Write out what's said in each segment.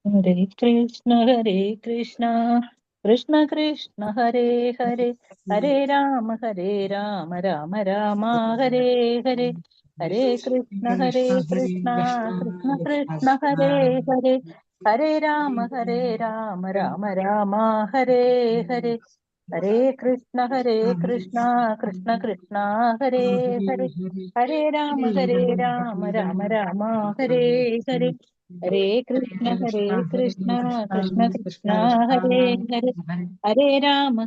ഹരേ കൃഷ്ണ കൃഷ്ണ കൃഷ്ണ ഹരേ ഹരേ, ഹരേ രാമ രാമ രാമ ഹരേ ഹരേ, ഹരേ കൃഷ്ണ കൃഷ്ണ കൃഷ്ണ ഹരേ ഹരേ, ഹരേ രാമ രാമ രാമ ഹരേ ഹരേ, ഹരേ കൃഷ്ണ കൃഷ്ണ കൃഷ്ണ ഹരേ ഹരേ, ഹരേ രാമ രാമ രാമ ഹരേ ഹരേ, ഹരേ കൃഷ്ണ കൃഷ്ണ കൃഷ്ണ ഹരേ ഹരേ, ഹരേ രാമ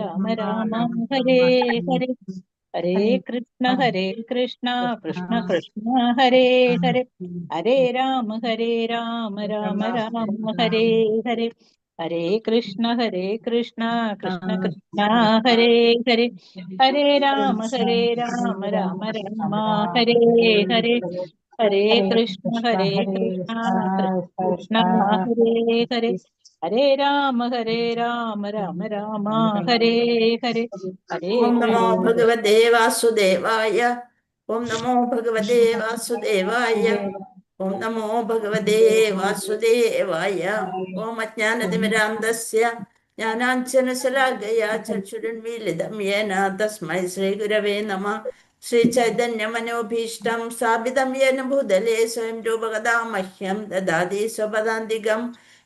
രാമ രാമ ഹരേ ഹരേ, ഹരേ കൃഷ്ണ കൃഷ്ണ കൃഷ്ണ ഹരേ ഹരേ, ഹരേ രാമ രാമ രാമ ഹരേ ഹരേ, ഹരേ കൃഷ്ണ കൃഷ്ണ കൃഷ്ണ ഹരേ ഹരേ, ഹരേ രാമ രാമ രാമ ഹരേ ഹരേ, ഹരേ കൃഷ്ണ കൃഷ്ണ കൃഷ്ണ ഹരേ ഹരേ, ഹരേ രാമ രാമ രാമ ഹരേ ഹരേ, ഹരേ ഓം നമോ കൃഷ്ണ ഭഗവതേ വാസുദേവായ. ഓം നമോ ഭഗവതേ വാസുദേവായ. ഓം നമോ ഭഗവതേ വാസുദേവായ. ഓം അജ്ഞാനതിമിരാന്തസ്യ ജ്ഞാനാഞ്ജനശലാകയാ ചക്ഷുരുന്മീലിതം യേന തസ്മൈ ശ്രീഗുരവേ നമഃ. ശ്രീചൈതന്യമനോഭീഷ്ടം സ്ഥാപിതം യേന ഭൂതലേ സ്വയം രൂപകഥാ മഹ്യം ദദാതി സ്വപദാന്തികം.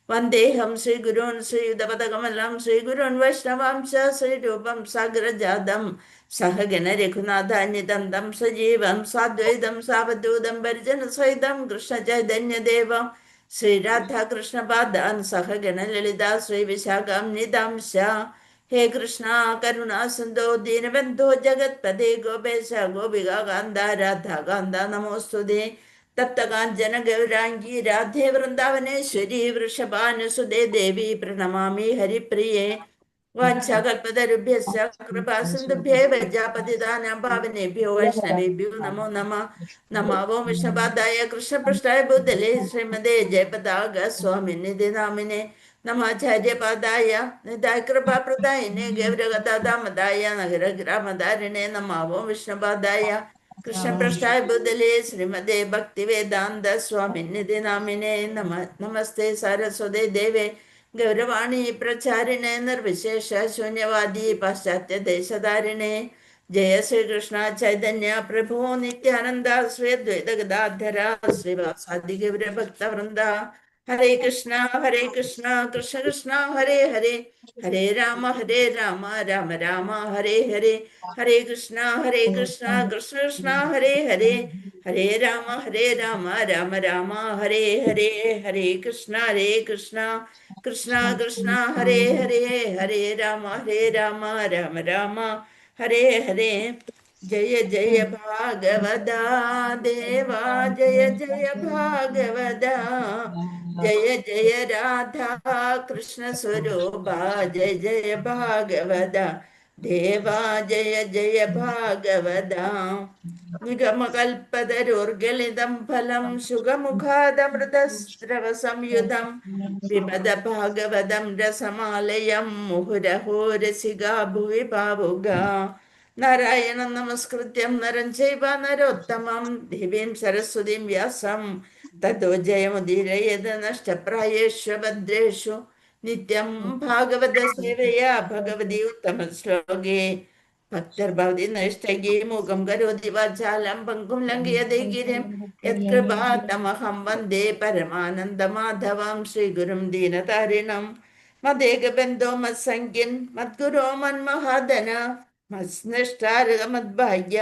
വന്ദേഹം ശ്രീഗുരുൻ ശ്രീയുതപദകമലം ശ്രീഗുരുൻ വൈഷ്ണവാംശ ശ്രീരൂപം സാഗ്രജാതം സഹഗണ രഘുനാഥാന്യതം തം സജീവം സാദ്വൈതം സാവധൂതം പരിജന സഹിതം കൃഷ്ണ ചൈതന്യദേവം ശ്രീരാധാകൃഷ്ണപാദാൻ സഹഗണ ലളിത ശ്രീ വിശാഖാംനിതാംശ. ഹേ കൃഷ്ണ കരുണാ സിന്ധോ ദീനബന്ധോ ജഗത്പദേ ഗോപേശ ഗോപിക കാന്ത രാധാകാന്ത നമോസ്തുതേ. തപ്തകാഞ്ചന ഗൗരാംഗി രാധേ വൃന്ദാവനേശ്വരി വൃഷഭാനുസുതേ ദേവി പ്രണമാമി ഹരിപ്രിയേ. വാഞ്ചാകൽപതരുഭ്യശ്ച കൃപാസിന്ധുഭ്യേവ പതിതാനാം പാവനേഭ്യോ വൈഷ്ണവേഭ്യോ നമോ നമഃ. നമോ ഓം വിഷ്ണുപാദായ കൃഷ്ണപൃഷ്ഠായ ഭൂതലേ ശ്രീമതേ ജയപതാക സ്വാമിനിധി നാമിനെ നമാചാര്യപാദായ നിതായ കൃപാപ്രദായിനെ ഗൗരഗതാദാമദായ നഗരഗ്രാമധാരിണേ നമോ ഓം വിഷ്ണുപാദായ കൃഷ്ണപൃഷ്ഠായ ഭൂതലേ ശ്രീമതേ ഭക്തിവേദാന്ത സ്വാമിനിധി നാമിനെ നമസ്തേ സാരസ്വതേ ദേവേ ഗൗരവാണി പ്രചാരിണേ നിർവിശേഷ ശൂന്യവാദി പാശ്ചാത്യ ദേശധാരിണേ. ജയ ശ്രീകൃഷ്ണ ചൈതന്യ പ്രഭു നിത്യാനന്ദ ശ്രീ അദ്വൈത ഗദാധര ശ്രീവാസാദി ഗൗരഭക്തവൃന്ദ. ഹരേ കൃഷ്ണ കൃഷ്ണ കൃഷ്ണ ഹരേ ഹരേ, ഹരേ രാമ രാമ രാമ ഹരേ ഹരേ, ഹരേ കൃഷ്ണ കൃഷ്ണ കൃഷ്ണ ഹരേ ഹരേ, ഹരേ രാമ രാമ രാമ ഹരേ ഹരേ, ഹരേ കൃഷ്ണ കൃഷ്ണ കൃഷ്ണ ഹരേ ഹരേ, ഹരേ രാമ രാമ രാമ ഹരേ ഹരേ. ജയ ജയ ഭാഗവത ദേവാ ജയ ജയ ഭാഗവത, ജയ ജയ രാധാ കൃഷ്ണ സ്വരൂപ ജയ ജയ ഭാഗവത ദേവാ ജയ ജയ ഭാഗവത. നിഗമകൽപ്പതരോർഗളിതം ഫലം സുഖമുഖാദമൃതസ്രവ സംയുതം വിമത ഭാഗവതം രസമാലയം മുഹുരഹോ രസികാ ഭുവി ഭാവുക. നാരായണം നമസ്കൃത്യം നരം ചൈവ നരോത്തമം ദേവീം സരസ്വതീം വ്യാസം തतो ജയമുദീരയേത് നഷ്ടപ്രായേഷു ഭദ്രേഷു. നിത്യം ഭാഗവത സേവയാ ഭഗവതി ഉത്തമ ശ്ലോകേ ഭക്തർഭവതി നൈഷ്ടകേ മൂകം കരോതി വാചാലം പങ്കും ലംഘയതേ ഗിരിം യത്കൃപാതമഹം വന്ദേ പരമാനന്ദമാധവം ശ്രീഗുരും ദീനതാരിണം. മദേകബന്ധോ മത്സംഖ്യൻ മദ്ഗുരോ മന്മഹാദന മത്സ്നിഷ്ഠാരകമദ്ഭാഗ്യ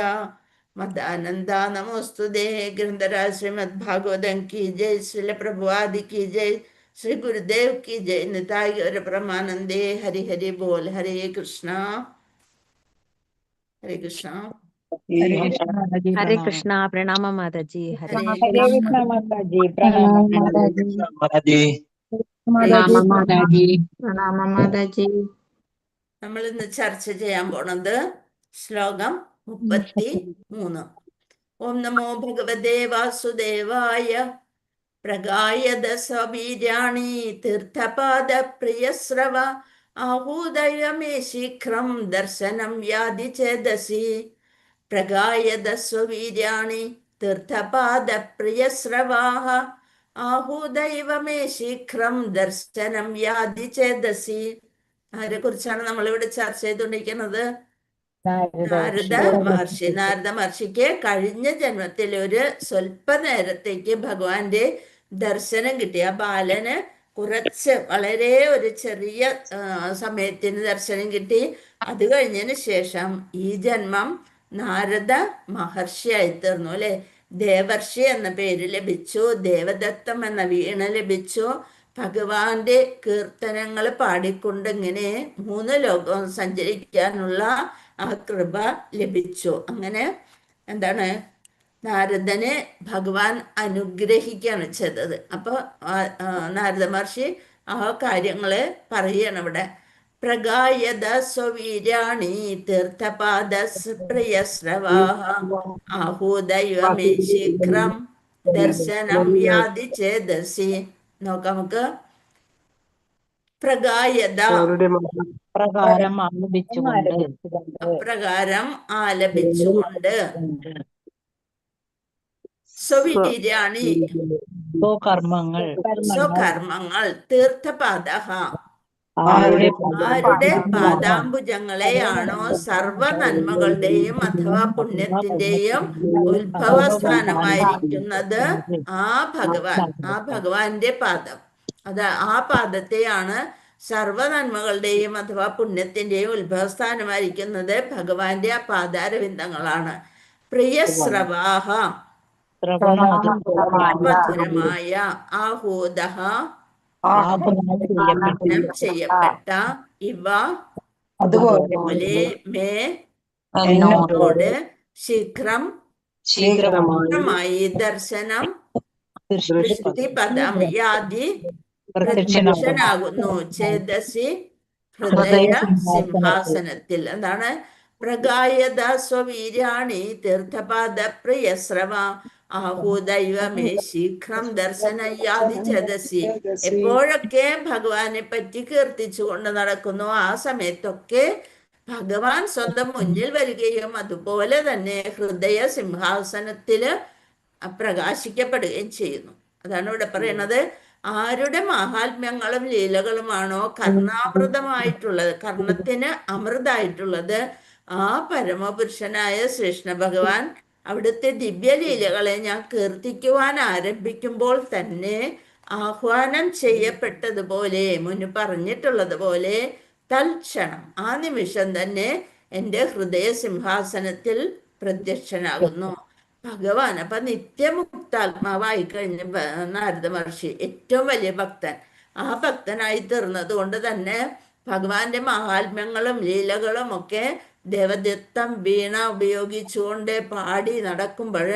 മദാനന്ദ നമോസ്തുതേ. ഗ്രന്ഥരാജ് ശ്രീമദ് ഭാഗവതം की जय, श्रील प्रभुआदि की जय, श्री गुरुदेव की जय, निताई गौर परमानंदे. हरि हरि बोल. हरे कृष्णा हरे कृष्णा. हरे कृष्णा. प्रणाम माताजी. हरे हरे कृष्णा माताजी. प्रणाम माताजी. प्रणाम माताजी. प्रणाम माताजी. നമ്മൾ ഇന്ന് ചർച്ച ചെയ്യാൻ പോണത് ശ്ലോകം 33. ഓം നമോ ഭഗവതേ വാസുദേവായ. പ്രഗായത സ്വവീര്യാണി തീർത്ഥപാദ പ്രിയസ്രവ ആഹൂദയ മേ ശീഘ്രം ദർശനം യാതി ചേതസി. പ്രഗായത സ്വവീര്യാണി തീർത്ഥപാദപ്രിയസ്രവാഹ ആഹൂദൈവ മേ ശീഘ്രം ദർശനം യാതി ചേതസി. ആരെ കുറിച്ചാണ് നമ്മളിവിടെ ചർച്ച ചെയ്തുകൊണ്ടിരിക്കുന്നത്? നാരദ മഹർഷി. നാരദ മഹർഷിക്ക് കഴിഞ്ഞ ജന്മത്തിൽ ഒരു സ്വല്പ നേരത്തേക്ക് ഭഗവാന്റെ ദർശനം കിട്ടി. ആ ബാലന് വളരെ ഒരു ചെറിയ സമയത്തിന് ദർശനം കിട്ടി. അത് കഴിഞ്ഞതിന് ശേഷം ഈ ജന്മം നാരദ മഹർഷിയായി തീർന്നു അല്ലെ. ദേവർഷി എന്ന പേര് ലഭിച്ചു, ദേവദത്തം എന്ന വീണ ലഭിച്ചു. ഭഗവാന്റെ കീർത്തനങ്ങൾ പാടിക്കൊണ്ട് ഇങ്ങനെ 3 ലോകവും സഞ്ചരിക്കാനുള്ള ആ കൃപ ലഭിച്ചു. അങ്ങനെ എന്താണ്, നാരദനെ ഭഗവാൻ അനുഗ്രഹിക്കുകയാണ് ചെയ്തത്. അപ്പോൾ നാരദ മഹർഷി ആ കാര്യങ്ങള് പറയാണ് ഇവിടെ. പ്രഗായത സ്വവീര്യാണി തീർത്ഥപാദ പ്രിയസ്രവാഹ ആഹൂദൈവ മേ ശീഘ്രം ദർശനം യാതി ചേതസി. നോക്കാം നമുക്ക്. പ്രഗായത പ്രകാരം ആലപിച്ചുകൊണ്ട് അപ്രകാരം ആലപിച്ചുകൊണ്ട് സ്വവീര്യാണി സ്വകർമ്മങ്ങൾ സ്വകർമ്മങ്ങൾ തീർത്ഥപാദ ആരുടെ ആരുടെ പാദാംബുജങ്ങളെയാണോ സർവ നന്മകളുടെയും അഥവാ പുണ്യത്തിന്റെയും ഉത്ഭവസ്ഥാനമായിരിക്കുന്നത് ആ ഭഗവാന്റെ പാദം. ആ പാദത്തെയാണ് സർവ നന്മകളുടെയും അഥവാ പുണ്യത്തിന്റെയും ഉത്ഭവസ്ഥാനമായിരിക്കുന്നത് ഭഗവാന്റെ ആ പാദാരവിന്ദങ്ങളാണ്. പ്രിയസ്രവാഹ മധുരമായ ആഹൂദഹ ചെയ്യപ്പെട്ട ഇവ അതുപോലെ മേ എന്നോട് ശീഘ്രമായി ദർശനം ദൃഷ്ടിപദം യാതി പ്രത്യക്ഷനാകുന്നു ചേതസി ഹൃദയ സിംഹാസനത്തിൽ. എന്താണ്? പ്രഗായത സ്വവീര്യാണി തീർത്ഥപാദ പ്രിയസ്രവ ആഹൂദൈവ മേ ശീഘ്രം ദർശനയാതി ചേതസി. എപ്പോഴൊക്കെ ഭഗവാനെ പറ്റി കീർത്തിച്ചുകൊണ്ട് നടക്കുന്നു ആ സമയത്തൊക്കെ ഭഗവാൻ സ്വന്തം മുന്നിൽ വരികയും അതുപോലെ തന്നെ ഹൃദയ സിംഹാസനത്തില് പ്രകാശിക്കപ്പെടുകയും ചെയ്യുന്നു. അതാണ് ഇവിടെ പറയുന്നത്. ആരുടെ മാഹാത്മ്യങ്ങളും ലീലകളുമാണോ കർണാമൃതമായിട്ടുള്ളത്, കർണത്തിന് അമൃതായിട്ടുള്ളത്, ആ പരമപുരുഷനായ ശ്രീകൃഷ്ണ ഭഗവാൻ അവിടുത്തെ ദിവ്യലീലകളെ ഞാൻ കീർത്തിക്കുവാൻ ആരംഭിക്കുമ്പോൾ തന്നെ ആഹ്വാനം ചെയ്യപ്പെട്ടതുപോലെ, മുന്ന് പറഞ്ഞിട്ടുള്ളതുപോലെ തൽക്ഷണം ആ നിമിഷം തന്നെ എൻ്റെ ഹൃദയ സിംഹാസനത്തിൽ പ്രത്യക്ഷനാകുന്നു ഭഗവാൻ. അപ്പൊ നിത്യമുക്താത്മാവായി കഴിഞ്ഞ നാരദ മഹർഷി ഏറ്റവും വലിയ ഭക്തൻ. ആ ഭക്തനായി തീർന്നത് കൊണ്ട് തന്നെ ഭഗവാന്റെ മഹാത്മ്യങ്ങളും ലീലകളും ഒക്കെ ദേവദത്തം വീണ ഉപയോഗിച്ചുകൊണ്ട് പാടി നടക്കുമ്പോൾ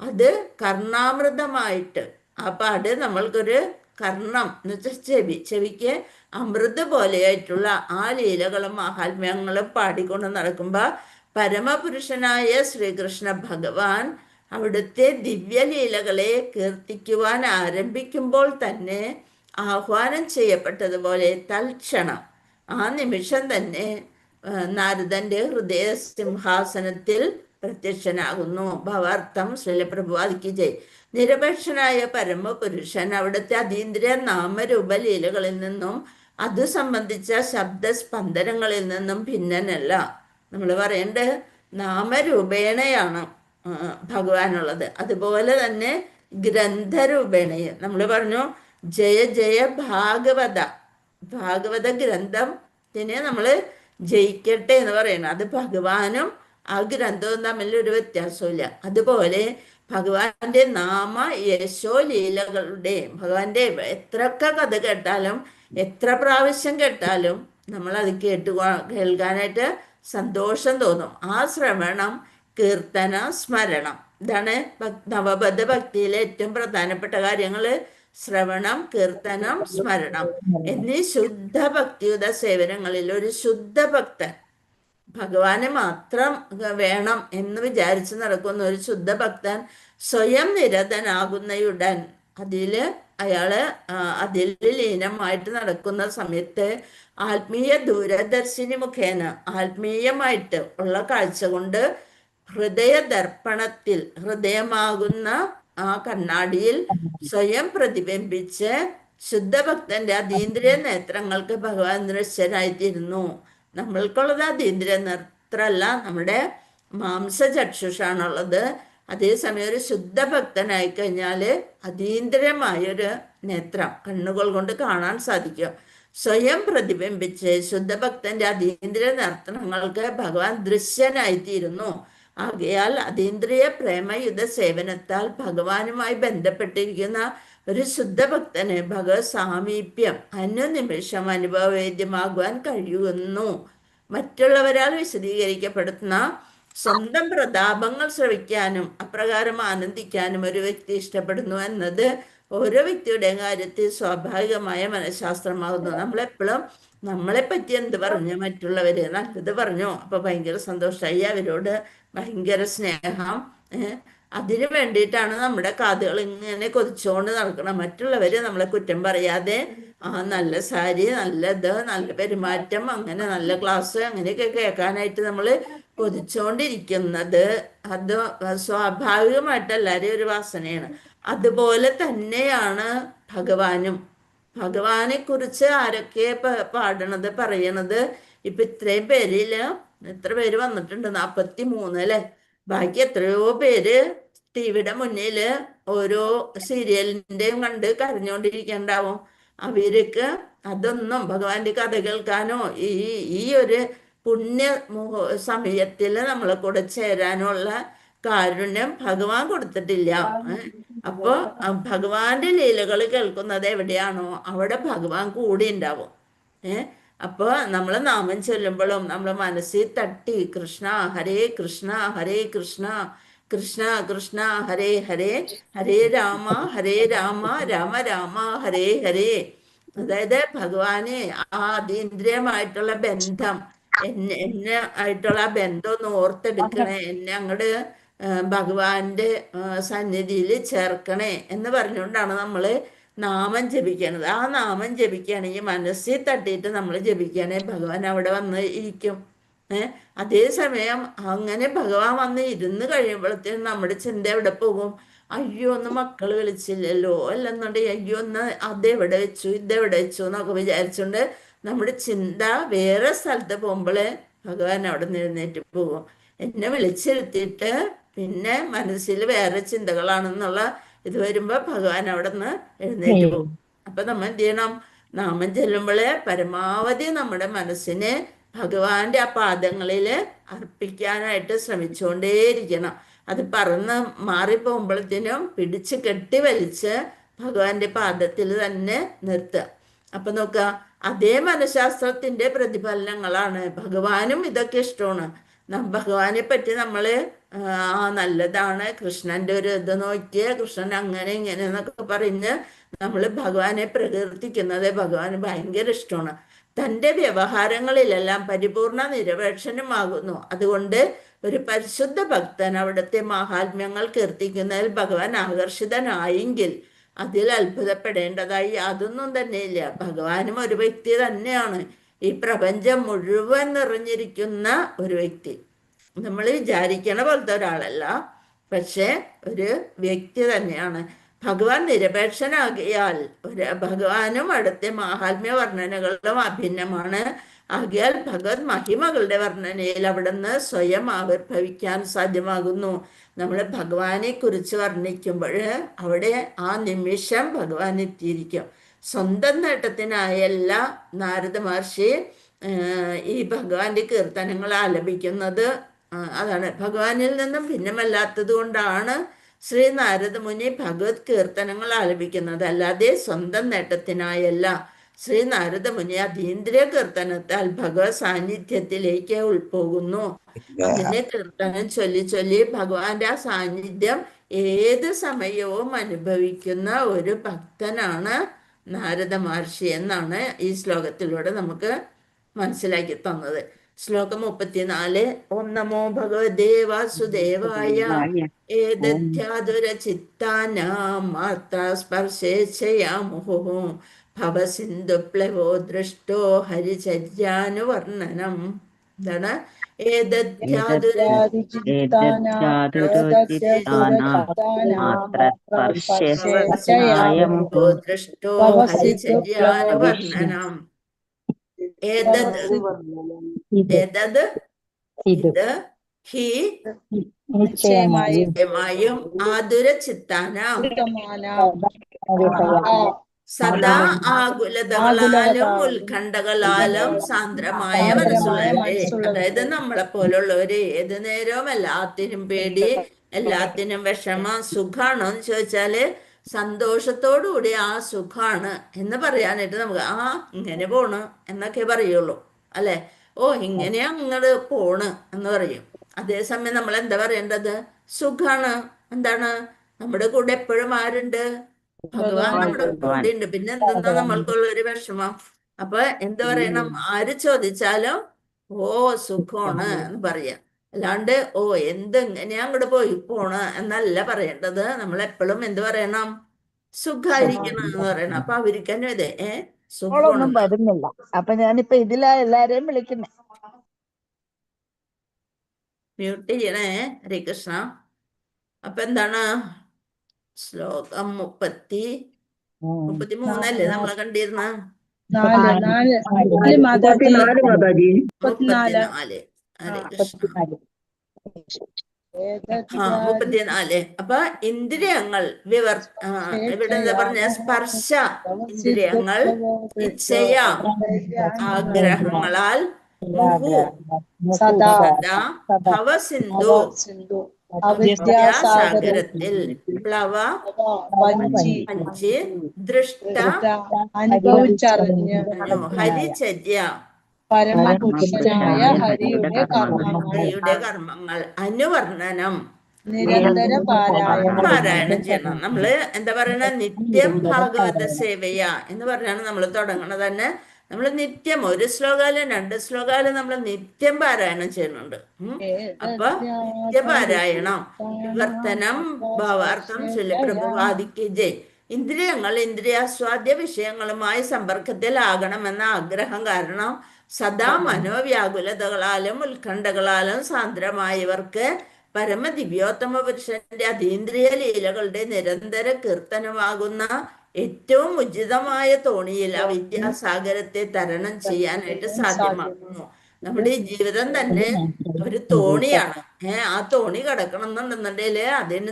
അത് കർണാമൃതമായിട്ട് ആ പാട് നമ്മൾക്കൊരു കർണം എന്ന് വെച്ചാൽ ചെവിക്ക് അമൃത് പോലെയായിട്ടുള്ള ആ ലീലകളും മഹാത്മ്യങ്ങളും പാടിക്കൊണ്ട് നടക്കുമ്പോൾ പരമപുരുഷനായ ശ്രീകൃഷ്ണ ഭഗവാൻ അവിടുത്തെ ദിവ്യലീലകളെ കീർത്തിക്കുവാൻ ആരംഭിക്കുമ്പോൾ തന്നെ ആഹ്വാനം ചെയ്യപ്പെട്ടതുപോലെ തൽക്ഷണം ആ നിമിഷം തന്നെ നാരദന്റെ ഹൃദയ സിംഹാസനത്തിൽ പ്രത്യക്ഷനാകുന്നു. ഭവാർത്ഥം ശ്രീലപ്രഭുവാദിക്ക് ജയ്. നിരപേക്ഷനായ പരമപുരുഷൻ അവിടുത്തെ അതീന്ദ്രിയ നാമരൂപലീലകളിൽ നിന്നും അത് സംബന്ധിച്ച ശബ്ദസ്പന്ദനങ്ങളിൽ നിന്നും ഭിന്നനല്ല. നമ്മൾ പറയേണ്ടത് നാമരൂപേണയാണ് ഭഗവാനുള്ളത്. അതുപോലെ തന്നെ ഗ്രന്ഥരൂപേണയും നമ്മൾ പറഞ്ഞു ജയ ജയ ഭാഗവത ഗ്രന്ഥത്തിനെ നമ്മൾ ജയിക്കട്ടെ എന്ന് പറയണം. അത് ഭഗവാനും ആ ഗ്രന്ഥവും തമ്മിൽ ഒരു വ്യത്യാസമില്ല. അതുപോലെ ഭഗവാന്റെ നാമ യശോ ലീലകളുടെ ഭഗവാന്റെ എത്രയൊക്കെ കഥ കേട്ടാലും എത്ര പ്രാവശ്യം കേട്ടാലും നമ്മൾ അത് കേൾക്കാനായിട്ട് സന്തോഷം തോന്നും. ആ ശ്രവണം, കീർത്തന, സ്മരണം, ഇതാണ് നവബദ്ധ ഭക്തിയിലെ ഏറ്റവും പ്രധാനപ്പെട്ട കാര്യങ്ങൾ. ശ്രവണം, കീർത്തനം, സ്മരണം എന്നീ ശുദ്ധ ഭക്തിയുത സേവനങ്ങളിൽ ഒരു ശുദ്ധ ഭക്തൻ, ഭഗവാനെ മാത്രം വേണം എന്ന് വിചാരിച്ച് നടക്കുന്ന ഒരു ശുദ്ധ ഭക്തൻ സ്വയം നിരതനാകുന്നയുടൻ അതിൽ ലീനമായിട്ട് നടക്കുന്ന സമയത്ത് ആത്മീയ ദൂരദർശിനി മുഖേന ആത്മീയമായിട്ട് ഉള്ള കാഴ്ച കൊണ്ട് ഹൃദയദർപ്പണത്തിൽ ഹൃദയമാകുന്ന ആ കണ്ണാടിയിൽ സ്വയം പ്രതിബിംബിച്ച് ശുദ്ധഭക്തന്റെ അതീന്ദ്രിയ നേത്രങ്ങൾക്ക് ഭഗവാൻ ദൃശ്യനായിത്തീരുന്നു. നമ്മൾക്കുള്ളത് അതീന്ദ്രിയ നേത്രമല്ല, നമ്മുടെ മാംസചക്ഷുഷാണുള്ളത്. അതേസമയം ഒരു ശുദ്ധഭക്തനായി കഴിഞ്ഞാൽ അതീന്ദ്രിയമായൊരു നേത്രം കണ്ണുകൾ കൊണ്ട് കാണാൻ സാധിക്കും. സ്വയം പ്രതിബിംബിച്ച് ശുദ്ധഭക്തന്റെ അതീന്ദ്രിയ നേത്രങ്ങൾക്ക് ഭഗവാൻ ദൃശ്യനായിത്തീരുന്നു. ആകയാൽ അതീന്ദ്രിയ പ്രേമയുധ സേവനത്താൽ ഭഗവാനുമായി ബന്ധപ്പെട്ടിരിക്കുന്ന ഒരു ശുദ്ധഭക്തന് ഭഗവത് സാമീപ്യം അനുനിമിഷം അനുഭവവേദ്യമാകുവാൻ കഴിയുന്നു. മറ്റുള്ളവരാൽ വിശദീകരിക്കപ്പെടുന്ന സ്വന്തം പ്രതാപങ്ങൾ ശ്രവിക്കാനും അപ്രകാരം ആനന്ദിക്കാനും ഒരു വ്യക്തി ഇഷ്ടപ്പെടുന്നു എന്നത് ഓരോ വ്യക്തിയുടെയും കാര്യത്തിൽ സ്വാഭാവികമായ മനഃശാസ്ത്രമാകുന്നു. നമ്മളെപ്പോഴും നമ്മളെ പറ്റി എന്ത് പറഞ്ഞു, മറ്റുള്ളവര് നല്ലത് പറഞ്ഞു, അപ്പൊ ഭയങ്കര സന്തോഷമായി, അവരോട് ഭയങ്കര സ്നേഹം. അതിനു വേണ്ടിയിട്ടാണ് നമ്മുടെ കാതുകൾ ഇങ്ങനെ കൊതിച്ചുകൊണ്ട് നടക്കണം. മറ്റുള്ളവര് നമ്മളെ കുറ്റം പറയാതെ നല്ല സാരി, നല്ലത്, നല്ല പെരുമാറ്റം, അങ്ങനെ നല്ല ക്ലാസ്, അങ്ങനെയൊക്കെ കേൾക്കാനായിട്ട് നമ്മൾ കൊതിച്ചുകൊണ്ടിരിക്കുന്നത് അത് സ്വാഭാവികമായിട്ട് എല്ലാവരെയും ഒരു വാസനയാണ്. അതുപോലെ തന്നെയാണ് ഭഗവാനും. ഭഗവാനെ കുറിച്ച് ആരൊക്കെ പാടണത് പറയണത്? ഇപ്പൊ ഇത്രയും പേരില് എത്ര പേര് വന്നിട്ടുണ്ട്? 43 അല്ലെ. ബാക്കി എത്രയോ പേര് ടിവിയുടെ മുന്നില് ഓരോ സീരിയലിന്റെയും കണ്ട് കരഞ്ഞോണ്ടിരിക്കണ്ടാവും. അവർക്ക് അതൊന്നും ഭഗവാന്റെ കഥ കേൾക്കാനോ ഈ ഒരു പുണ്യ സമയത്തില് നമ്മളെ കൂടെ ചേരാനുള്ള കാരുണ്യം ഭഗവാൻ കൊടുത്തിട്ടില്ല. അപ്പൊ ഭഗവാന്റെ ലീലകൾ കേൾക്കുന്നത് എവിടെയാണോ അവിടെ ഭഗവാൻ കൂടി ഉണ്ടാവും. അപ്പൊ നമ്മൾ നാമം ചൊല്ലുമ്പോഴും നമ്മൾ മനസ്സിൽ തട്ടി കൃഷ്ണ ഹരേ കൃഷ്ണ ഹരേ കൃഷ്ണ കൃഷ്ണ കൃഷ്ണ ഹരേ ഹരേ ഹരേ രാമ രാമ രാമ ഹരേ ഹരേ. അതായത് ഭഗവാനെ ആ അതീന്ദ്രിയമായിട്ടുള്ള ബന്ധം, എന്നെ ആയിട്ടുള്ള ആ ബന്ധം ഒന്ന് ഓർത്തെടുക്കണേ, എന്നെ അങ്ങോട്ട് ഭഗവാന്റെ സന്നിധിയിൽ ചേർക്കണേ എന്ന് പറഞ്ഞുകൊണ്ടാണ് നമ്മള് നാമം ജപിക്കണത്. ആ നാമം ജപിക്കുകയാണെങ്കിൽ മനസ്സിൽ തട്ടിയിട്ട് നമ്മൾ ജപിക്കുകയാണെങ്കിൽ ഭഗവാൻ അവിടെ വന്ന് ഇരിക്കും. അതേസമയം അങ്ങനെ ഭഗവാൻ വന്ന് ഇരുന്ന് കഴിയുമ്പോഴത്തേനും നമ്മുടെ ചിന്ത എവിടെ പോകും? അയ്യോ ഒന്ന് മക്കൾ വിളിച്ചില്ലല്ലോ, അല്ലെന്നുണ്ടെങ്കിൽ അയ്യോ ഒന്ന് അതെവിടെ വെച്ചു ഇതെവിടെ വെച്ചു എന്നൊക്കെ വിചാരിച്ചുകൊണ്ട് നമ്മുടെ ചിന്ത വേറെ സ്ഥലത്ത് പോകുമ്പോൾ ഭഗവാൻ അവിടെ നിന്ന് എഴുന്നേറ്റ് പോകും. എന്നെ വിളിച്ചിരുത്തിയിട്ട് പിന്നെ മനസ്സിൽ വേറെ ചിന്തകളാണെന്നുള്ള ഇത് വരുമ്പോ ഭഗവാൻ അവിടെ നിന്ന് എഴുന്നേറ്റ് പോകും. അപ്പൊ നമ്മൾ എന്ത് ചെയ്യണം? നാമം ചെല്ലുമ്പോള് പരമാവധി നമ്മുടെ മനസ്സിനെ ഭഗവാന്റെ ആ പാദങ്ങളില് അർപ്പിക്കാനായിട്ട് ശ്രമിച്ചുകൊണ്ടേയിരിക്കണം. അത് പറന്ന് മാറിപ്പോകുമ്പോഴത്തേനും പിടിച്ച് കെട്ടി വലിച്ച് ഭഗവാന്റെ പാദത്തിൽ തന്നെ നിർത്തുക. അപ്പൊ നോക്കുക, അതേ മനഃശാസ്ത്രത്തിന്റെ പ്രതിഫലനങ്ങളാണ്. ഭഗവാനും ഇതൊക്കെ ഇഷ്ടമാണ്. ഭഗവാനെ പറ്റി നമ്മള് നല്ലതാണ്, കൃഷ്ണന്റെ ഒരു ഇത് നോക്കിയ കൃഷ്ണൻ അങ്ങനെ ഇങ്ങനെ എന്നൊക്കെ പറഞ്ഞ് നമ്മൾ ഭഗവാനെ പ്രകീർത്തിക്കുന്നത് ഭഗവാന് ഭയങ്കര ഇഷ്ടമാണ്. തൻ്റെ വ്യവഹാരങ്ങളിലെല്ലാം പരിപൂർണ നിരപേക്ഷനുമാകുന്നു. അതുകൊണ്ട് ഒരു പരിശുദ്ധ ഭക്തൻ അവിടുത്തെ മഹാത്മ്യങ്ങൾ കീർത്തിക്കുന്നതിൽ ഭഗവാൻ ആകർഷിതനായെങ്കിൽ അതിൽ അത്ഭുതപ്പെടേണ്ടതായി യാതൊന്നും തന്നെയില്ല. ഭഗവാനും ഒരു വ്യക്തി തന്നെയാണ്, ഈ പ്രപഞ്ചം മുഴുവൻ നിറഞ്ഞിരിക്കുന്ന ഒരു വ്യക്തി. നമ്മൾ വിചാരിക്കണ പോലത്തെ ഒരാളല്ല, പക്ഷെ ഒരു വ്യക്തി തന്നെയാണ്. ഭഗവാൻ നിരപേക്ഷനാകിയാൽ ഭഗവാനും അവിടുത്തെ മഹാത്മ്യ വർണ്ണനകളും അഭിന്നമാണ്. ആകിയാൽ ഭഗവത് മഹിമകളുടെ വർണ്ണനയിൽ അവിടുന്ന് സ്വയം ആവിർഭവിക്കാൻ സാധ്യമാകുന്നു. നമ്മൾ ഭഗവാനെ കുറിച്ച് വർണ്ണിക്കുമ്പോൾ അവിടെ ആ നിമിഷം ഭഗവാൻ എത്തിയിരിക്കും. സ്വന്തം നേട്ടത്തിനായല്ല നാരദ മഹർഷി ഈ ഭഗവാന്റെ കീർത്തനങ്ങൾ ആലപിക്കുന്നത്. അതാണ് ഭഗവാനിൽ നിന്നും ഭിന്നമല്ലാത്തത് കൊണ്ടാണ് ശ്രീ നാരദ മുനി ഭഗവത് കീർത്തനങ്ങൾ ആലപിക്കുന്നത്, അല്ലാതെ സ്വന്തം നേട്ടത്തിനായല്ല. ശ്രീ നാരദ മുനി അതീന്ദ്രിയ കീർത്തനത്താൽ ഭഗവത് സാന്നിധ്യത്തിലേക്ക് ഉൾപ്പോകുന്നു. അതിനെ കീർത്തനം ചൊല്ലി ചൊല്ലി ഭഗവാന്റെ ആ സാന്നിധ്യം ഏത് സമയവും അനുഭവിക്കുന്ന ഒരു ഭക്തനാണ് നാരദ മഹർഷി എന്നാണ് ഈ ശ്ലോകത്തിലൂടെ നമുക്ക് മനസ്സിലാക്കി തന്നത്. ശ്ലോകം 34. ഓം നമോ ഭഗവതേ വാസുദേവായ ഏതധ്യാതുര ചിത്താനാം മാത്രാ സ്പർശേച്ഛയാമുഹുഃ ഭവസിന്ധുപ്ലവോ ദൃഷ്ടോ ഹരിചര്യാനുവർണ്ണനം. എന്താണ്? ഏതധ്യാതുര മാത്ര സ്പർശേച്ഛയായ പ്രവൃത്തോ ദൃഷ്ടോ ഹരിചര്യാനുവർണ്ണനം. ഏതത് ഏതത് ഇത് ഹി നിശ്ചയമായും ആതുര ചിത്താനാം സദാ ആകുലതകളാലും ഉത്കണ്ഠകളാലും സാന്ദ്രമായ മനസ്സുള്ളവരെ, അതായത് നമ്മളെ പോലുള്ളവര് ഏത് നേരവും എല്ലാത്തിനും പേടി, എല്ലാത്തിനും വിഷമം. സുഖാണോ എന്ന് ചോദിച്ചാല് സന്തോഷത്തോടുകൂടി ആ സുഖാണ് എന്ന് പറയാനായിട്ട് നമുക്ക് ഇങ്ങനെ പോണ് എന്നൊക്കെ പറയുള്ളൂ, അല്ലെ? ഓ ഇങ്ങനെ അങ്ങോട്ട് പോണ് എന്ന് പറയും. അതേസമയം നമ്മൾ എന്താ പറയേണ്ടത്? സുഖാണ്. എന്താണ്? നമ്മുടെ കൂടെ എപ്പോഴും ആരുണ്ട്? ഭഗവാൻ നമ്മുടെ കൂടെ ഉണ്ട്. പിന്നെ എന്തെന്നാ നമ്മൾക്കുള്ള ഒരു വിഷമം? അപ്പൊ എന്താ പറയണം? ആര് ചോദിച്ചാലും ഓ സുഖമാണ് എന്ന് പറയാം. അല്ലാണ്ട് ഓ എന്തെങ്ങനെയാ അങ്ങോട്ട് പോണ എന്നല്ല പറയേണ്ടത്. നമ്മൾ എപ്പോഴും എന്ത് പറയണം? സുഖായിരിക്കണം എന്ന് പറയണം. അപ്പൊ അവർക്ക് തന്നെ ഇതേ സുഖമാണ്. വരുന്നില്ല. അപ്പൊ ഞാനിപ്പോ ഇതിലാ എല്ലാരെയും വിളിക്കുന്നേ. മ്യൂട്ട് ചെയ്യണേ. ഹരേ കൃഷ്ണ. അപ്പൊ എന്താണ്? ശ്ലോകം 33 നമ്മളെ കണ്ടിരുന്ന 34. ഹരേ കൃഷ്ണ. 34. അപ്പൊ ഇന്ദ്രിയങ്ങൾ ഇവിടെ എന്താ പറഞ്ഞ? സ്പർശ ഇന്ദ്രിയങ്ങൾ ഇച്ഛയ ആഗ്രഹങ്ങളാൽ മുഹു സദാ ഭവസിന്ധു അവിദ്യാസാഗരത്തിൽ പ്ലവ വഞ്ചി ദൃഷ്ട അനുഭവിച്ചറിഞ്ഞ് ഹരിചര്യ പരമപുരുഷനായ ഹരിയുടെ കർമ്മങ്ങൾ അനുവർണ്ണനം നിരന്തര പാരായണം ചെയ്യണം. നമ്മള് എന്താ പറയണ? നിത്യം ഭാഗവത സേവയ എന്ന് പറഞ്ഞാണ് നമ്മൾ തുടങ്ങണത് തന്നെ. നമ്മൾ നിത്യം 1 ശ്ലോകാലും 2 ശ്ലോകാലും നമ്മൾ നിത്യം പാരായണം ചെയ്യുന്നുണ്ട്. അപ്പൊ നിത്യപാരായണം വിവർത്തനം ഭാവാർത്ഥം ശൂലപ്രഭുവാദിക്ക് ജയ്. ഇന്ദ്രിയങ്ങൾ ഇന്ദ്രിയാസ്വാദ്യ വിഷയങ്ങളുമായി സമ്പർക്കത്തിലാകണമെന്ന ആഗ്രഹം കാരണം സദാ മനോവ്യാകുലതകളാലും ഉത്കണ്ഠകളാലും സാന്ദ്രമായവർക്ക് പരമദിവ്യോത്തമ പുരുഷന്റെ അതീന്ദ്രിയ ലീലകളുടെ നിരന്തര കീർത്തനമാകുന്ന ഏറ്റവും ഉചിതമായ തോണിയിൽ ആ വിദ്യാസാഗരത്തെ തരണം ചെയ്യാനായിട്ട് സാധ്യമാക്കുന്നു. നമ്മുടെ ഈ ജീവിതം തന്നെ ഒരു തോണിയാണ്. ആ തോണി കിടക്കണം എന്നുണ്ടെന്നുണ്ടെങ്കിൽ അതിന്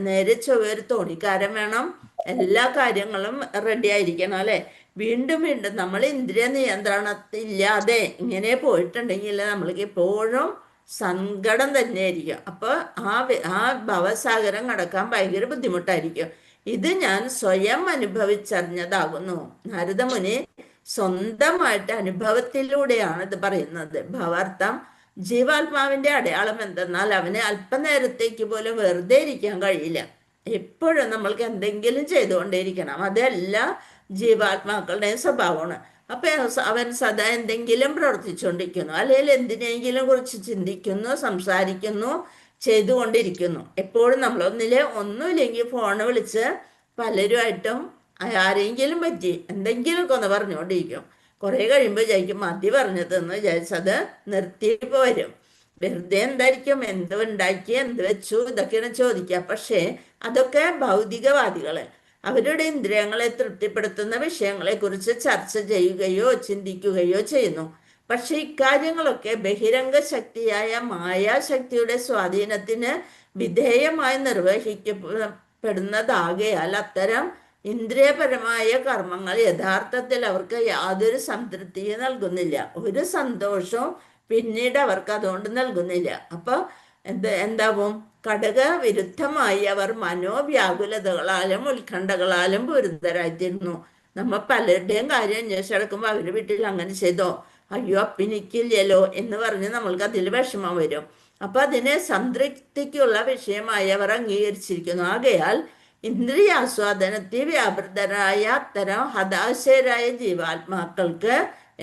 നേരെ ഒരു തോണിക്കാരൻ വേണം. എല്ലാ കാര്യങ്ങളും റെഡി ആയിരിക്കണം, അല്ലെ? വീണ്ടും വീണ്ടും നമ്മൾ ഇന്ദ്രിയ നിയന്ത്രണത്തില്ലാതെ ഇങ്ങനെ പോയിട്ടുണ്ടെങ്കിൽ നമ്മൾക്ക് എപ്പോഴും സങ്കടം തന്നെയായിരിക്കും. അപ്പൊ ആ ഭവസാഗരം കടക്കാൻ ഭയങ്കര ബുദ്ധിമുട്ടായിരിക്കും. ഇത് ഞാൻ സ്വയം അനുഭവിച്ചറിഞ്ഞതാകുന്നു. നാരദമുനി സ്വന്തമായിട്ട് അനുഭവത്തിലൂടെയാണ് ഇത് പറയുന്നത്. ഭവാർത്ഥം ജീവാത്മാവിന്റെ അടയാളം എന്തെന്നാൽ അവന് അല്പനേരത്തേക്ക് പോലും വെറുതെ ഇരിക്കാൻ കഴിയില്ല. എപ്പോഴും നമ്മൾക്ക് എന്തെങ്കിലും ചെയ്തുകൊണ്ടേയിരിക്കണം. അതെല്ലാ ജീവാത്മാക്കളുടെയും സ്വഭാവമാണ്. അപ്പൊ അവൻ സദാ എന്തെങ്കിലും പ്രവർത്തിച്ചുകൊണ്ടിരിക്കുന്നു, അല്ലെങ്കിൽ എന്തിനെങ്കിലും കുറിച്ച് ചിന്തിക്കുന്നു, സംസാരിക്കുന്നു, ചെയ്തുകൊണ്ടിരിക്കുന്നു. എപ്പോഴും ഒന്നുമില്ലെങ്കിൽ ഫോണ് വിളിച്ച് പലരുമായിട്ടും ആരെങ്കിലും പറ്റി എന്തെങ്കിലുമൊക്കെ ഒന്ന് പറഞ്ഞുകൊണ്ടിരിക്കും. കുറെ കഴിയുമ്പോൾ വിചാരിക്കും മതി പറഞ്ഞതെന്ന് വിചാരിച്ചത് നിർത്തിയപ്പോ വരും. വെറുതെ എന്തായിരിക്കും, എന്ത് ഉണ്ടാക്കി, എന്ത് വെച്ചു, ഇതൊക്കെയാണ് ചോദിക്കുക. പക്ഷേ അതൊക്കെ ഭൗതികവാദികള് അവരുടെ ഇന്ദ്രിയങ്ങളെ തൃപ്തിപ്പെടുത്തുന്ന വിഷയങ്ങളെ കുറിച്ച് ചർച്ച ചെയ്യുകയോ ചിന്തിക്കുകയോ ചെയ്യുന്നു. പക്ഷെ ഇക്കാര്യങ്ങളൊക്കെ ബഹിരംഗ ശക്തിയായ മായാശക്തിയുടെ സ്വാധീനത്തിന് വിധേയമായി നിർവഹിക്കപ്പെടുന്നതാകയാൽ അത്തരം ഇന്ദ്രിയപരമായ കർമ്മങ്ങൾ യഥാർത്ഥത്തിൽ അവർക്ക് യാതൊരു സംതൃപ്തിയും നൽകുന്നില്ല, ഒരു സന്തോഷവും പിന്നീട് അവർക്ക് അതുകൊണ്ട് നൽകുന്നില്ല. അപ്പൊ എന്താവും? ഘടക വിരുദ്ധമായി അവർ മനോവ്യാകുലതകളാലും ഉത്കണ്ഠകളാലും പൂരിതരായിത്തീരുന്നു. നമ്മ പലരുടെയും കാര്യം അന്വേഷിച്ചെടുക്കുമ്പോൾ അവരുടെ വീട്ടിൽ അങ്ങനെ ചെയ്തോ, അയ്യോ അപ്പിനിക്കില്ലല്ലോ എന്ന് പറഞ്ഞ് നമ്മൾക്ക് അതിൽ വിഷമം വരും. അപ്പൊ അതിനെ സംതൃപ്തിക്കുള്ള വിഷയമായി അവർ അംഗീകരിച്ചിരിക്കുന്നു. ആകയാൽ ഇന്ദ്രിയാസ്വാദനത്തിൽ വ്യാപൃതരായ അത്തരം ഹതാശയരായ ജീവാത്മാക്കൾക്ക്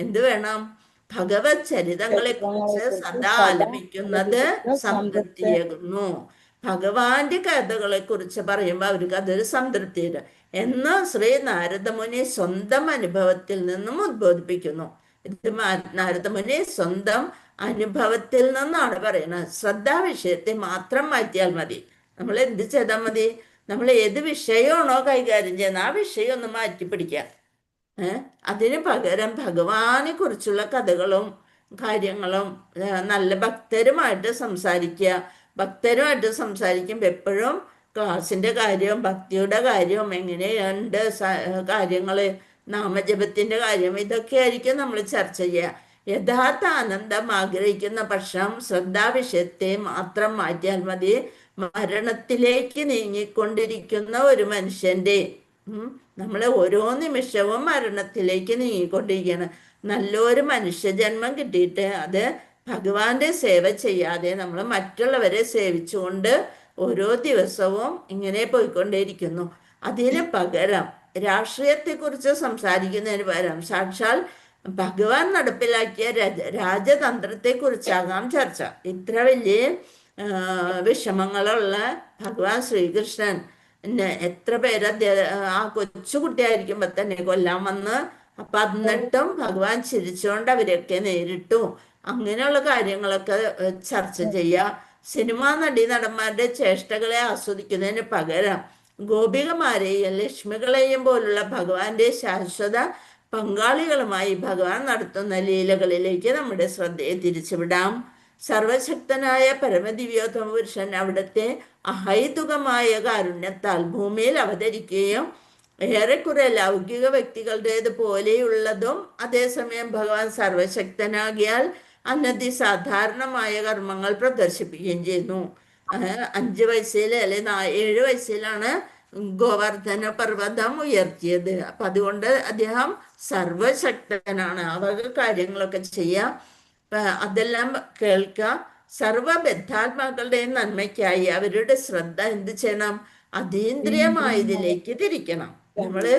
എന്ത് വേണം? ഭഗവത് ചരിതങ്ങളെ കുറിച്ച് സദാ ആലപിക്കുന്നത് സംതൃപ്തിയാകുന്നു. ഭഗവാന്റെ കഥകളെ കുറിച്ച് പറയുമ്പോൾ അവർക്ക് അതൊരു സംതൃപ്തിയുണ്ട് എന്ന് ശ്രീ നാരദമുനി സ്വന്തം അനുഭവത്തിൽ നിന്നും ഉദ്ബോധിപ്പിക്കുന്നു. ഇത് നാരദമുനി സ്വന്തം അനുഭവത്തിൽ നിന്നാണ് പറയുന്നത്. ശ്രദ്ധാവിഷയത്തെ മാത്രം മാറ്റിയാൽ മതി. നമ്മൾ എന്ത് ചെയ്താൽ മതി? നമ്മൾ ഏത് വിഷയമാണോ കൈകാര്യം ചെയ്യുന്നത് ആ വിഷയം ഒന്ന് മാറ്റി പിടിക്കുക. അതിന് പകരം ഭഗവാനെ കുറിച്ചുള്ള കഥകളും കാര്യങ്ങളും നല്ല ഭക്തരുമായിട്ട് സംസാരിക്കുക. ഭക്തരുമായിട്ട് സംസാരിക്കുമ്പോൾ എപ്പോഴും ക്ലാസിന്റെ കാര്യവും ഭക്തിയുടെ കാര്യവും എങ്ങനെയുണ്ട് കാര്യങ്ങള്, നാമജപത്തിന്റെ കാര്യം, ഇതൊക്കെ ആയിരിക്കും നമ്മൾ ചർച്ച ചെയ്യുക. യഥാർത്ഥ ആനന്ദം ആഗ്രഹിക്കുന്ന പക്ഷം ശ്രദ്ധാവിഷയത്തെ മാത്രം മാറ്റിയാൽ മതി. മരണത്തിലേക്ക് നീങ്ങിക്കൊണ്ടിരിക്കുന്ന ഒരു മനുഷ്യന്റെ നമ്മൾ ഓരോ നിമിഷവും മരണത്തിലേക്ക് നീങ്ങിക്കൊണ്ടിരിക്കുകയാണ്. നല്ലൊരു മനുഷ്യജന്മം കിട്ടിയിട്ട് അത് ഭഗവാന്റെ സേവ ചെയ്യാതെ നമ്മൾ മറ്റുള്ളവരെ സേവിച്ചുകൊണ്ട് ഓരോ ദിവസവും ഇങ്ങനെ പോയിക്കൊണ്ടേയിരിക്കുന്നു. അതിന് പകരം രാഷ്ട്രീയത്തെക്കുറിച്ച് സംസാരിക്കുന്നതിന് പകരം സാക്ഷാൽ ഭഗവാൻ നടപ്പിലാക്കിയ രാജതന്ത്രത്തെക്കുറിച്ചാകാം ചർച്ച. ഇത്ര വലിയ വിഷമങ്ങളുള്ള ഭഗവാൻ ശ്രീകൃഷ്ണൻ എത്ര പേര് ആ കൊച്ചുകുട്ടിയായിരിക്കുമ്പോ തന്നെ കൊല്ലാൻ വന്ന്, അപ്പൊ എന്നിട്ടും ഭഗവാൻ ചിരിച്ചുകൊണ്ട് അവരെയൊക്കെ നേരിട്ടു. അങ്ങനെയുള്ള കാര്യങ്ങളൊക്കെ ചർച്ച ചെയ്യുക. സിനിമാ നടന്മാരുടെ ചേഷ്ടകളെ ആസ്വദിക്കുന്നതിന് പകരം ഗോപികമാരെയും ലക്ഷ്മികളെയും പോലുള്ള ഭഗവാന്റെ ശാശ്വത പങ്കാളികളുമായി ഭഗവാൻ നടത്തുന്ന ലീലകളിലേക്ക് നമ്മുടെ ശ്രദ്ധയെ തിരിച്ചുവിടാം. സർവശക്തനായ പരമദിവ്യോത്തമ പുരുഷൻ അവിടുത്തെ അഹൈതുകമായ കാരുണ്യത്താൽ ഭൂമിയിൽ അവതരിക്കുകയും ഏറെക്കുറെ ലൗകിക വ്യക്തികളുടേത് പോലെയുള്ളതും അതേസമയം ഭഗവാൻ സർവശക്തനാകിയാൽ അനധി സാധാരണമായ കർമ്മങ്ങൾ പ്രദർശിപ്പിക്കുകയും ചെയ്യുന്നു. 5 വയസ്സിൽ അല്ലെ 7 വയസ്സിലാണ് ഗോവർദ്ധന പർവ്വതം ഉയർത്തിയത്. അപ്പൊ അതുകൊണ്ട് അദ്ദേഹം സർവശക്തനാണ്. ആ വക കാര്യങ്ങളൊക്കെ ചെയ്യാം, അതെല്ലാം കേൾക്കുക. സർവബദ്ധാത്മാക്കളുടെയും നന്മയ്ക്കായി അവരുടെ ശ്രദ്ധ എന്ത് ചെയ്യണം? അതീന്ദ്രിയമായതിലേക്ക് തിരിക്കണം. നമ്മള്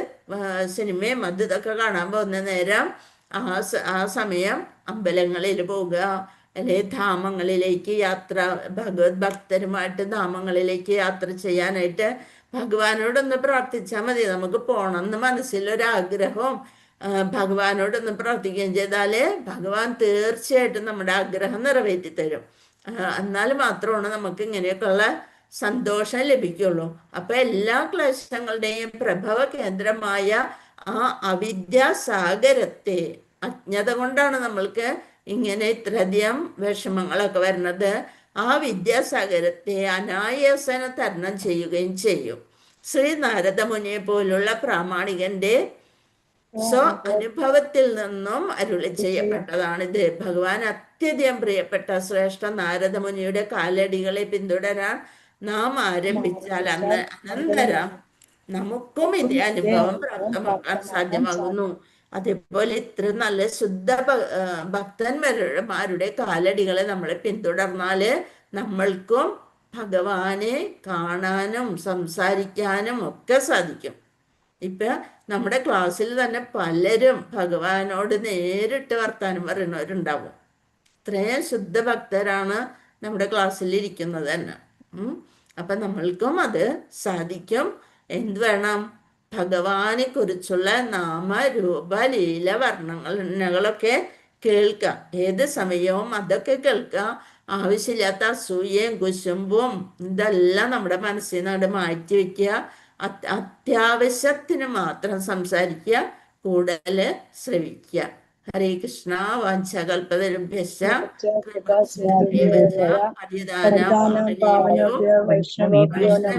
സിനിമയും ഇതൊക്കെ കാണാൻ പോകുന്ന നേരം ആ സമയം അമ്പലങ്ങളിൽ പോവുക, അല്ലെ ധാമങ്ങളിലേക്ക് യാത്ര, ഭഗവത് ഭക്തരുമായിട്ട് ധാമങ്ങളിലേക്ക് യാത്ര ചെയ്യാനായിട്ട് ഭഗവാനോടൊന്ന് പ്രാർത്ഥിച്ചാൽ മതി. നമുക്ക് പോകണമെന്ന് മനസ്സിലൊരാഗ്രഹവും ഭഗവാനോടൊന്ന് പ്രാർത്ഥിക്കുകയും ചെയ്താല് ഭഗവാൻ തീർച്ചയായിട്ടും നമ്മുടെ ആഗ്രഹം നിറവേറ്റി തരും. എന്നാൽ മാത്രമാണ് നമുക്ക് ഇങ്ങനെയൊക്കെയുള്ള സന്തോഷം ലഭിക്കുള്ളൂ. അപ്പൊ എല്ലാ ക്ലേശങ്ങളുടെയും പ്രഭവ കേന്ദ്രമായ ആ അവിദ്യാസാഗരത്തെ, അജ്ഞത കൊണ്ടാണ് നമ്മൾക്ക് ഇങ്ങനെ ഇത്രയധികം വിഷമങ്ങളൊക്കെ വരുന്നത്, ആ വിദ്യാസാഗരത്തെ അനായാസന തരണം ചെയ്യുകയും ചെയ്യും. ശ്രീ നാരദമുനിയെ പോലുള്ള പ്രാമാണികന്റെ അനുഭവത്തിൽ നിന്നും അരുളി ചെയ്യപ്പെട്ടതാണിത്. ഭഗവാൻ അത്യധികം പ്രിയപ്പെട്ട ശ്രേഷ്ഠ നാരദമുനിയുടെ കാലടികളെ പിന്തുടരാൻ നാം ആരംഭിച്ചാൽ അനന്തരം നമുക്കും ഇതേ അനുഭവം പ്രാപ്തമാക്കാൻ സാധ്യമാകുന്നു. അതേപോലെ ഇത്ര നല്ല ശുദ്ധ ഭക്തന്മാരുടെ കാലടികളെ നമ്മളെ പിന്തുടർന്നാല് നമ്മൾക്കും ഭഗവാനെ കാണാനും സംസാരിക്കാനും ഒക്കെ സാധിക്കും. ഇപ്പൊ നമ്മുടെ ക്ലാസ്സിൽ തന്നെ പലരും ഭഗവാനോട് നേരിട്ട് വർത്താനം പറയുന്നവരുണ്ടാവും. ഇത്രയും ശുദ്ധ ഭക്തരാണ് നമ്മുടെ ക്ലാസ്സിൽ ഇരിക്കുന്നത് തന്നെ. അപ്പൊ നമ്മൾക്കും അത് സാധിക്കും. എന്ത് വേണം? ഭഗവാനെ കുറിച്ചുള്ള നാമ രൂപ ലീല വർണ്ണങ്ങളൊക്കെ കേൾക്കാം. ഏത് സമയവും അതൊക്കെ കേൾക്കാം. ആവശ്യമില്ലാത്ത അസൂയയും കുശുമ്പും ഇതെല്ലാം നമ്മുടെ മനസ്സിൽ നിന്ന് മാറ്റി വെക്കുക. അത്യാവശ്യത്തിന് മാത്രം സംസാരിക്കുക, കൂടുതൽ ശ്രവിക്കുക. ഹരേ കൃഷ്ണ. വാഞ്ചകൽപതരുഭ്യശ്ച കൃപാ സിന്ധുഭ്യശ്ച പതിതാനാം പാവനേഭ്യോ വൈഷ്ണവേഭ്യോ നമഃ.